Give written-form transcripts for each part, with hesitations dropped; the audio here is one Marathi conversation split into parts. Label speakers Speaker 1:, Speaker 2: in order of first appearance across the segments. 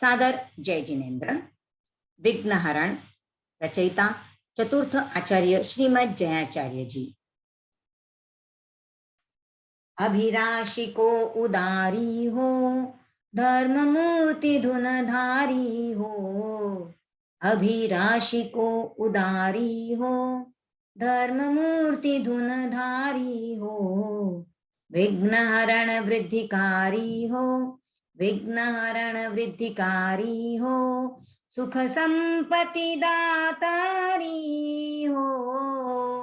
Speaker 1: सादर जय जिनेन्द्र। विघ्नहरण रचयिता चतुर्थ आचार्य श्रीमद जयाचार्य जी। अभिराशि को उदारी हो, धर्म मूर्ति धुनधारी हो। अभिराशि को उदारी हो, धर्म मूर्ति धुनधारी हो। विघ्नहरण वृद्धिकारी हो, विघ्नहरण वृद्धिकारी हो। सुख संपत्ति दातारी हो।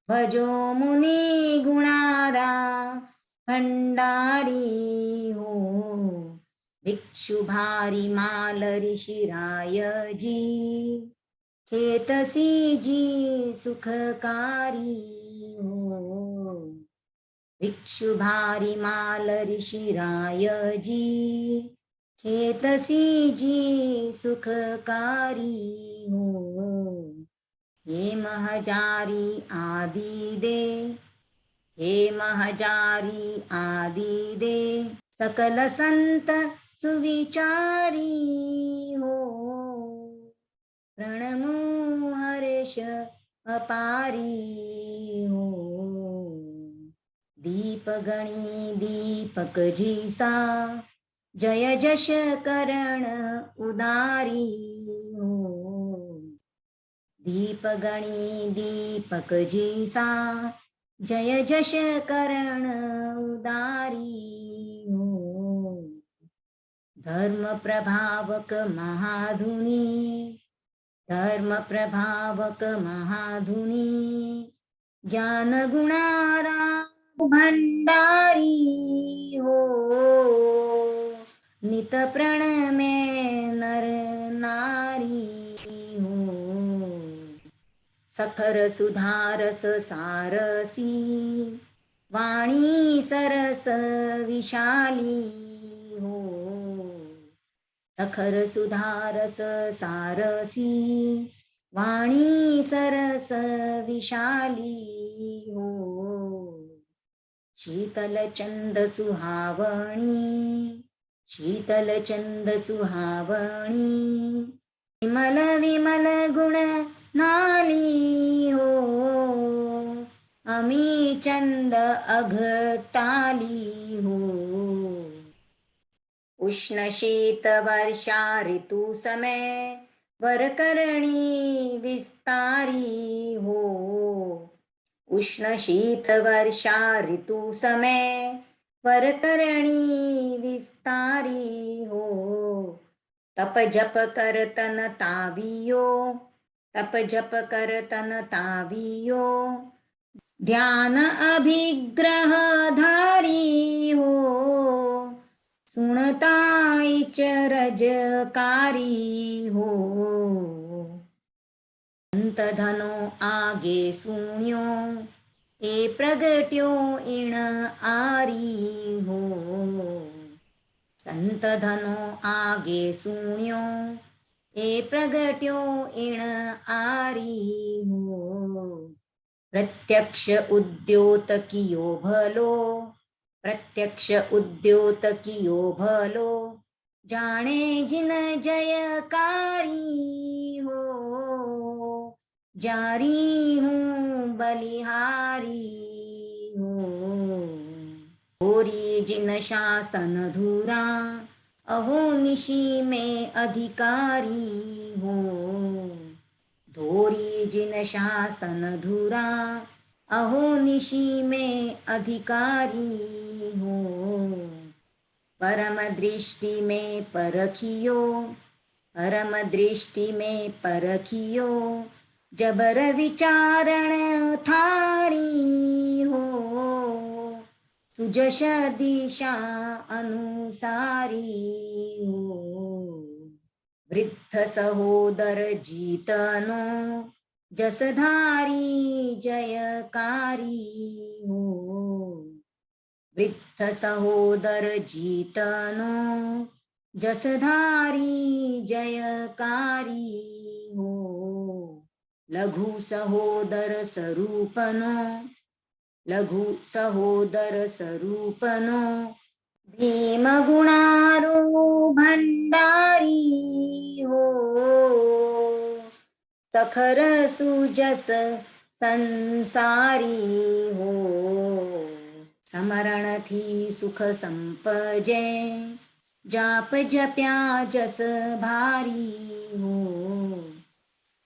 Speaker 1: भजो मुनि गुणारा भंडारी हो। भिक्षु भारी माल ऋषिराय जी, खेतसी जी सुखकारी हो। भिक्षु भारी माल ऋषिराय जी, खेतसी जी सुखकारी हो। हे महजारी आदि दे, हे महजारी आदि दे। सकल संत सुविचारी हो। प्रणमो हर्ष अपारी हो। दीपगणी दीपक जीसा, जय जश करण उदारी हो। दीपगणी दीपक जीसा, जय जश करण उदारी हो। धर्म प्रभावक महाधुनी, धर्म प्रभावक महाधुनी। ज्ञान गुणारा भंडारी हो। नित प्रण में नर नारी हो। सखर सुधारस सारसी, वाणी सरस विशाली हो। सखर सुधारस सारसी, वाणी सरस विशाली हो। शीतल चंद सुहावणी, शीतल चंद सुहावणी। विमल विमल गुण नाली हो। अमी चंद अघटाली हो। उष्ण शीत वर्षा ऋतु समय, वरकरणी विस्तारी हो। उष्ण शीत वर्षा ऋतु समय, वरकरणी विस्तारी हो। तप जप कर तन तावियो, तप जप कर तन तावियो। ध्यान अभिग्रह धारी हो। सुनता रजकारी हो। संत धनो आगे सुण्यो, ए प्रगट्यो इण आरी हो। संत धनो आगे सुण्यो, ए प्रगट्यो इण आरी हो। प्रत्यक्ष उद्योत कियो भलो, प्रत्यक्ष उद्योत कियो भलो। जाने जिन जयकारी हो। जारी हूँ बलिहारी हो। धोरी जिन शासन धुरा, अहो निशी में अधिकारी हो। धोरी जिन शासन धुरा, अहो निशी में अधिकारी हो। परम दृष्टि में परखियो, परम दृष्टि में परखियो। जबर विचारण थारी हो। सुजश दिशा अनुसारी हो। वृद्ध सहोदर जीतनो, जसधारी जयकारी हो। वृद्ध सहोदर जीतनो, जसधारी जयकारी हो। लघु सहोदर स्वरूपनो, लघु सहोदर स्वरूपनो। भीम गुणारो भंडारी सखर सुजस संसारी हो समरण थी सुख संपजे जाप जप्या जस भारी हो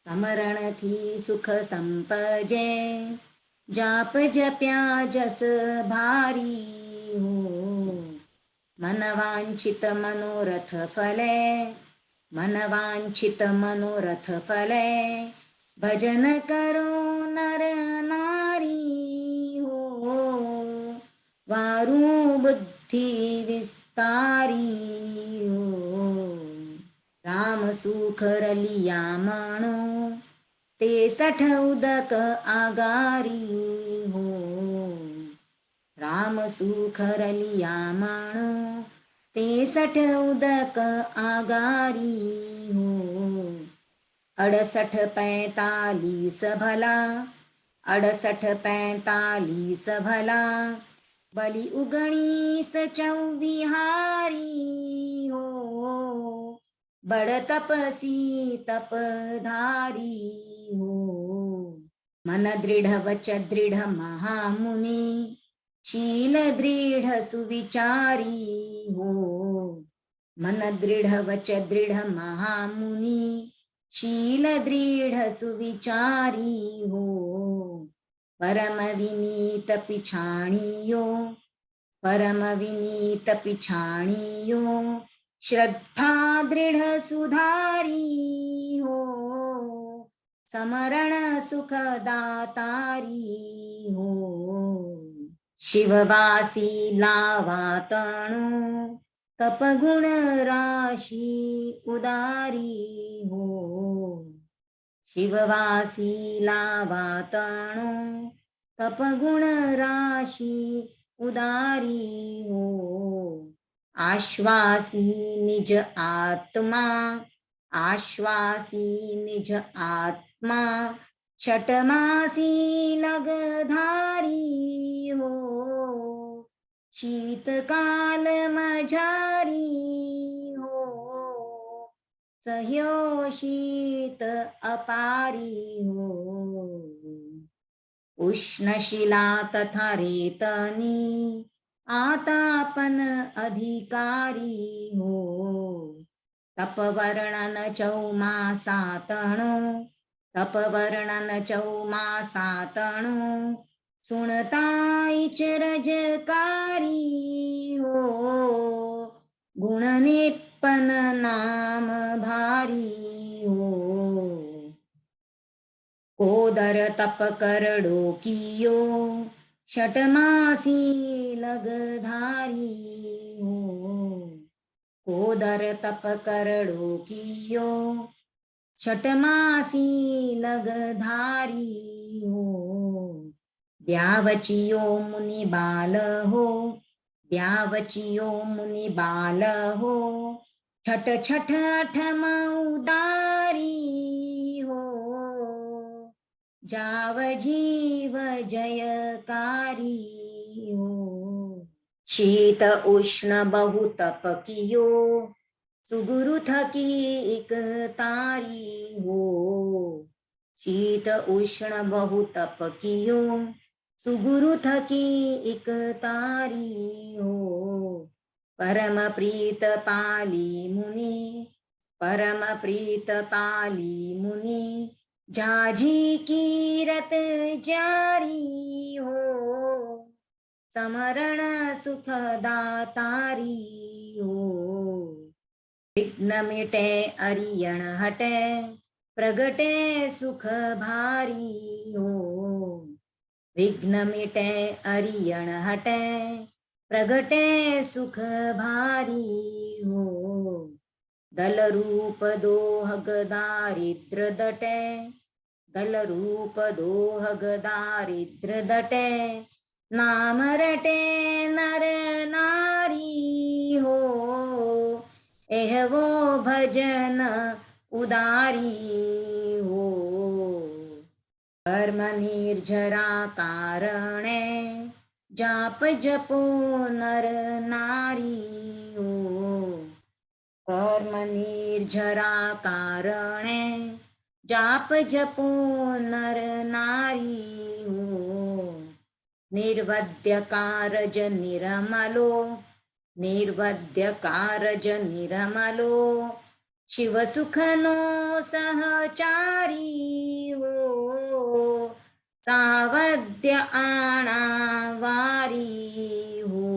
Speaker 1: समरण थी सुख संपजे जाप जप्या जस भारी हो मनवांचित मनोरथ फले मनवांचित मनोरथ फले भजन करो नर नारी हो वारू बुद्धि विस्तारी हो राम सुख रलिया माणो ते सठ उदक आगारी हो राम सुख रलिया माणो ते सठ उदक आगारी हो 68-45 भला 68-45 भला बलि 19 चौविहारी हो बड़ तपसी तपधारी हो मन दृढ वच दृढ महामुनी शील दृढ सुविचारी हो मन दृढ वच दृढ महामुनी शील दृढ सुविचारी हो परम विनीत पिछाणियो परम विनीत पिछाणियो श्रद्धा दृढ सुधारी हो समरण सुखदातारी हो शिववासी लावातणो तपगुण राशी उदारी हो शिववासी लावातणो तपगुण राशी उदारी हो आश्वासी निज आत्मा आश्वासी निज आत्मा षटमासी लगधारी हो शीतकाल मझारी हो सह्यो शीत अपारी हो उष्णशिला तथा रेतनी आतापन अधिकारी हो तपवर्णन चौमासातणो तपवर्णन चौमासातणो सुणताई रजकारी हो गुणनिपन नाम भारी हो कोदर तप करडो कियो षटमासी लगधारी हो कोदर तप करडो कियो षटमासी लगधारी हो ब्यावचियो मुनि बाल हो ब्यावचियो मुनि बाल हो छठ छठ अठम उदारी हो जाव जीव जयकारी हो शीत उष्ण बहु तप कियो सुगुरु थकी एक तारी हो शीत उष्ण बहु तप कियो सुगुरु थकी एक तारी हो परम प्रीत पाली मुनि परम प्रीत पाली मुनि जाजी कीरत जारी हो समरण सुखदातारी हो विघ्न मिटे अरियण हटे प्रगटे सुख भारी हो विघ्न मिटे अरियण हटे प्रगटे सुख भारी हो दल रूप दोहग दारिद्र दटे दल रूप दोहग दारिद्र दटे नाम रटे नर नारी हो एहवो भजन उदारी हो कर्म निर्जरा कारणे जाप जपो नर नारी हो कर्म निर्जरा कारणे जाप जपो नर नारी हो। निर्वद्य कारज निरमलो, निर्वद्य कारज निरमलो, शिवसुखनो सहचारी हो। सावद्य आणा वारी हो।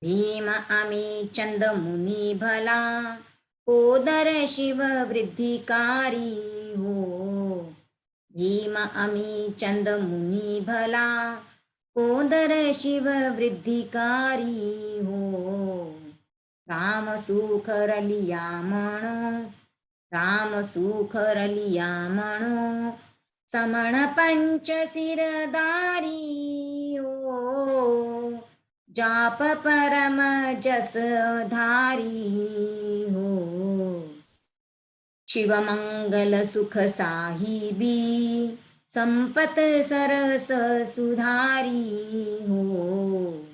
Speaker 1: भीम आम्ही चंद मुनी भला, कोदर शिव वृद्धिकारी हो। भीम आम्ही चंद मुनी भला, कोदर शिव वृद्धिकारी हो। राम सुख रलिया म्हणो, राम सुख रलिया म्हणो, समण पंच शिरदारी हो। जाप परम जस धारी हो। शिवमंगल सुख साहिबी, संपत सरस सुधारी हो।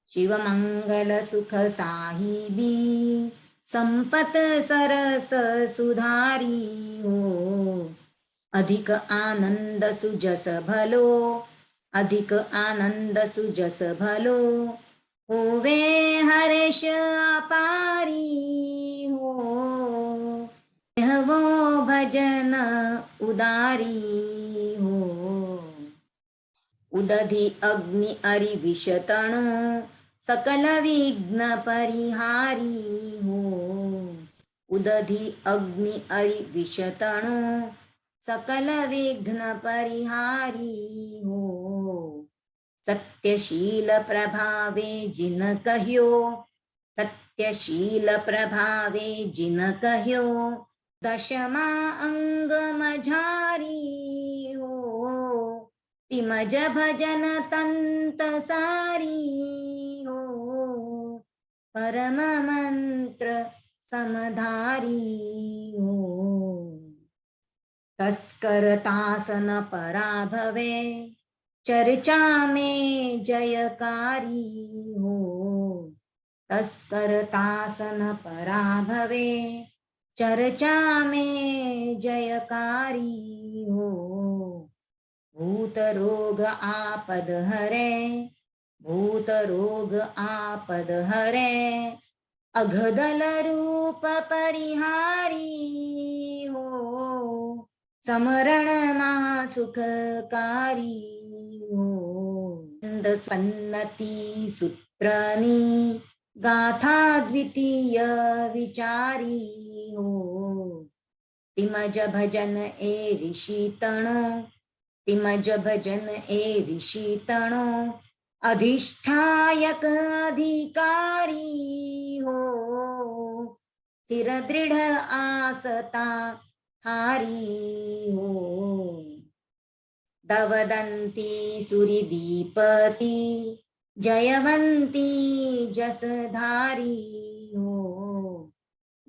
Speaker 1: शिवमंगल सुख साहिबी, संपत सरस सुधारी हो। अधिक आनंद सुजस भलो, अधिक आनंद सुजस भलो, होवे हर्ष अपारी हो। हवो भजन उदारी हो। उदधी अग्नि अरि विषतणो, सकल विघ्न परिहारी हो। उदधी अग्नि अरि विषतणो, सकल विघ्न परिहारी हो। सत्यशील प्रभावे जिन कह्यो, सत्यशील प्रभावे जिन कह्यो, दशमा अंग मझारी हो। तिमज भजन तंत सारी हो। परम मंत्र समधारी हो। तस्कर तासन पराभवे, चर्चा में जयकारी हो। तस्कर तासन पराभवे, चर्चा में जयकारी हो। भूत रोग आपद हरे, भूत रोग आपद हरे, अघदल रूप परिहारी हो। समरण महा सुखकारी हो। सन्नती सूत्रनी, गाथा द्वितीय विचारी हो। तिमज भजन ए ऋषी तणो, तिमज भजन ए ऋषी तणो, अधिष्ठायक अधिकारी हो। चिर दृढ आसता हारी हो। दवदंती सुरदीपती, जयवंती जसधारी हो।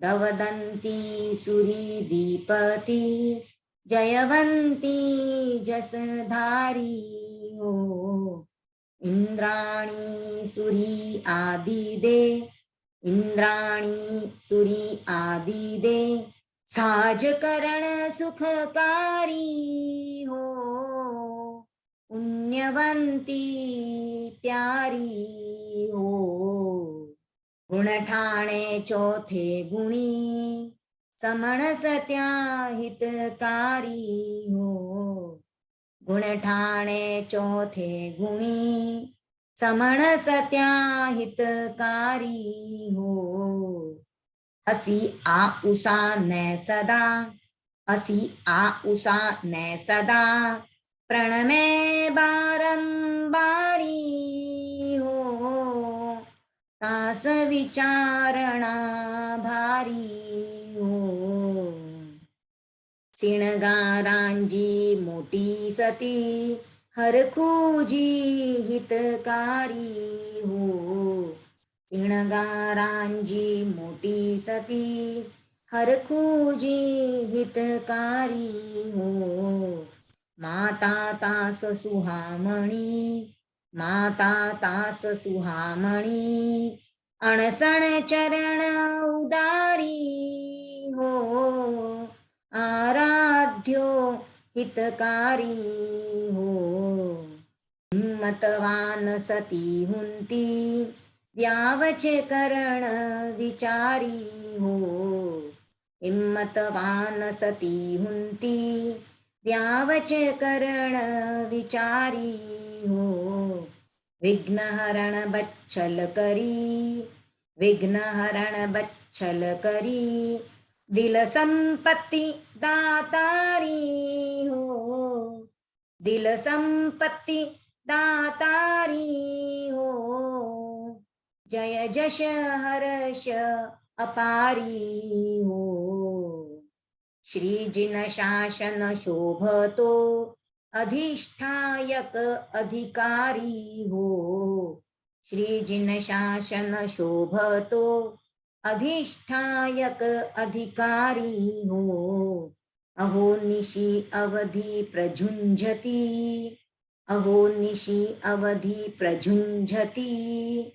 Speaker 1: दवदंती सुरदीपती, जयवंती जसधारी हो। इंद्राणी सुरी आदि दे, इंद्राणी सुरी आदि दे, साज करण सुखकारी हो। पुण्यवंती प्यारी हो। गुण ठाणे चौथे गुणी, समण सत्या हितकारी हो। गुण ठाणे चौथे गुणी, समण सत्या हितकारी हो। असी आ उषा न सदा, असी आ उषा न सदा, प्रणमे बारंबारी हो। तास विचारणा भारी हो। सिणगारांजी मोठी सती, हरखुजी हितकारी हो। सिणगारांजी मोठी सती, हरखुजी हितकारी हो। माता तास सुहामणी, माता तास सुहामणी, अणसण चरण उदारी हो। आरा हितकारी हो. हिम्मतवान सती हुंती व्यावचे करण विचारी हो. हिम्मतवान सती हुंती व्यावचे करण विचारी हो. विघ्नहरण बच्छल करी विघ्नहरण बच्छल करी दिल संपत्ति दातारी हो. दिल संपत्ति दातारी हो. जय जश हर्ष अपारी हो. श्रीजिन शासन शोभतो अधिष्ठायक अधिकारी हो. श्रीजिन शासन शोभतो अधिष्ठायक अधिकारी हो. अहो निशी अवधि प्रझुंझती अहो निशी अवधि प्रझुंझती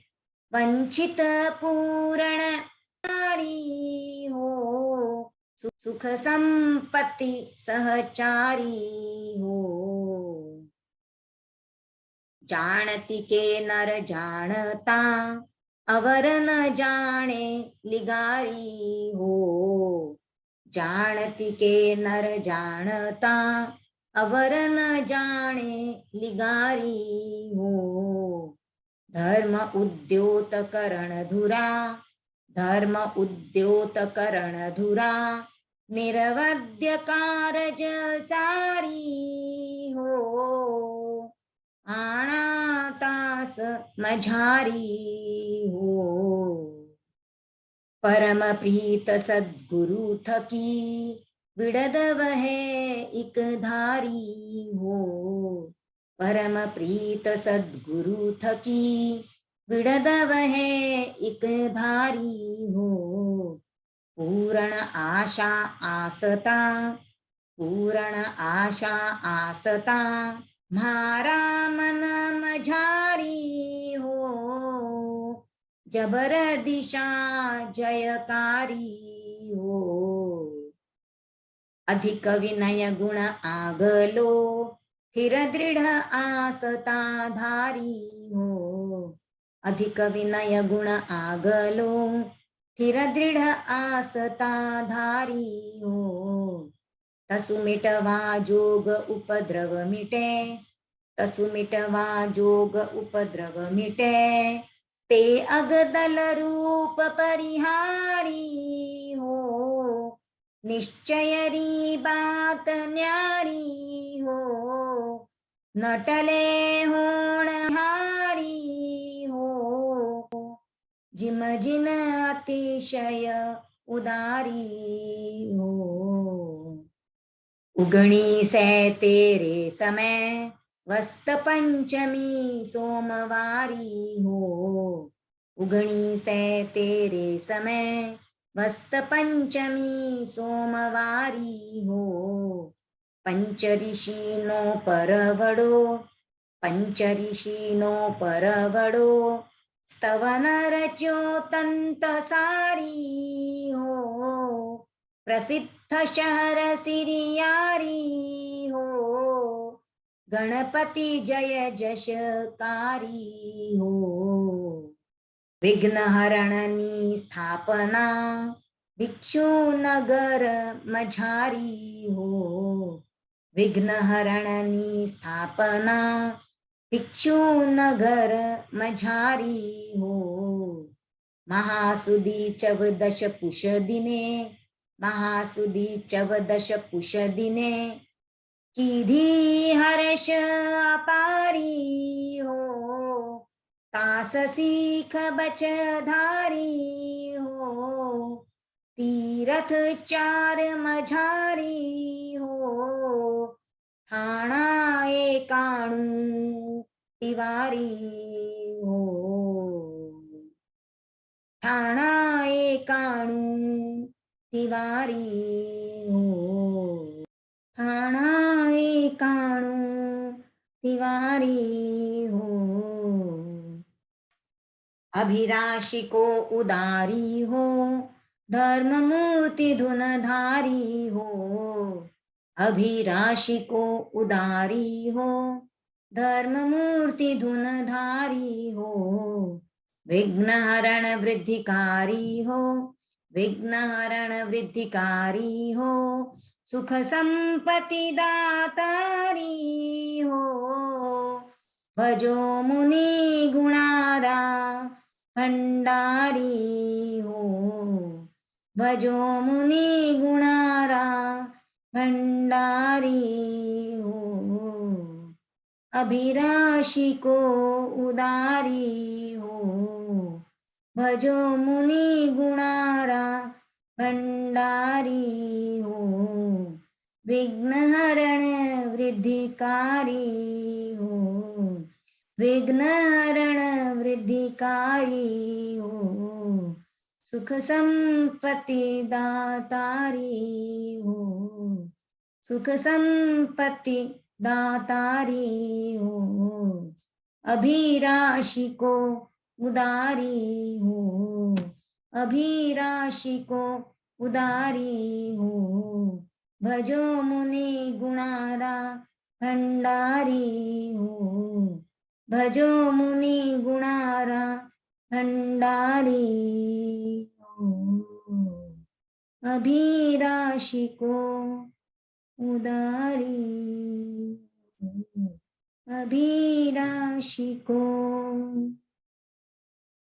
Speaker 1: वंचित पूरण हो. सुख संपत्ति सहचारी हो. जानती के नर जानता अवर न जाने लिगारी हो. जानती के नर जानता अवर न जाने लिगारी हो. धर्म उद्योत करण धुरा धर्म उद्योत करण धुरा निरवध्य कारज सारी हो. आणा तास मझारी हो. परम प्रीत सद्गुरु थकी विड़द वहे इक धारी हो. परम प्रीत सद्गुरु थकी विड़द वहे इक धारी हो. पूर्ण आशा आसता पूर्ण आशा आसता म्हारा मन मझारी हो. जबर दिशा जयकारी हो. अधिक विनय गुण आगलो स्थिर दृढ आसता धारी हो. अधिक विनय गुण आगलो स्थिर दृढ आसता धारी हो. तसु मिटवा जोग उपद्रव मिटे तसु मिटवा जोग उपद्रव मिटे ते अगदल रूप परिहारी हो. निश्चय री बात न्यारी हो. नटले होणहारी हो. जिम जिन अतिशय उदारी हो. उगणी से तेरे समय वस्त पंचमी सोमवारी हो. उगणी से तेरे समय वस्त पंचमी सोमवारी हो. पंच ऋषि नो परवड़ो पंच ऋषि नो परवड़ो स्तवन रचो तंत सारी हो. प्रसिद्ध शहर सिरियारी हो. गणपति जय जशकारी हो. विघ्न हरणनी स्थापना भिक्षु नगर मझारी हो. विघ्न हरणनी स्थापना भिक्षु नगर मझारी हो. महासुदी चवदश पुष दिने महासुदी चवदश पुष दिने कीधी हर्ष अपारी हो. तास सीख बच धारी हो. तीरथ चार मझारी हो. ठाणा एकाणू तिवारी हो. ठाणा एकाणू तिवारी हो. ठाणा एकाणू तिवारी हो. अभिराशि को उदारी हो. धर्म मूर्ति धुन धारी हो. अभिराशि को उदारी हो, धर्म मूर्ति धुनधारी हो, विघ्न हरण वृद्धिकारी हो, विघ्न हरण वृद्धिकारी हो, सुख संपत्ति दातारी हो, भजो मुनि गुणारा भंडारी हो, भजो मुनि गुणारा भंडारी हो, अभिराशि को उदारी हो, भजो मुनि गुणारा भंडारी हो, विघ्न हरण वृद्धिकारी हो, विघ्न हरण वृद्धिकारी हो, सुख संपत्ति दातारी हो, सुख संपत्ति दातारी हो, अभिराशि को उदारी हो, अभिराशि को उदारी हो, भजो मुनि गुणारा भंडारी हो, भजो मुनि गुणारा भंडारी हो, अभिराशि को उदारी, अभिराशि को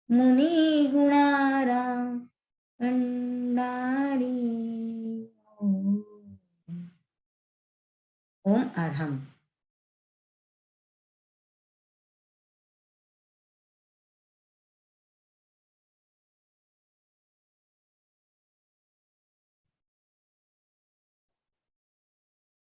Speaker 1: मुनि गुणारा भंडारी। ओम अरहम।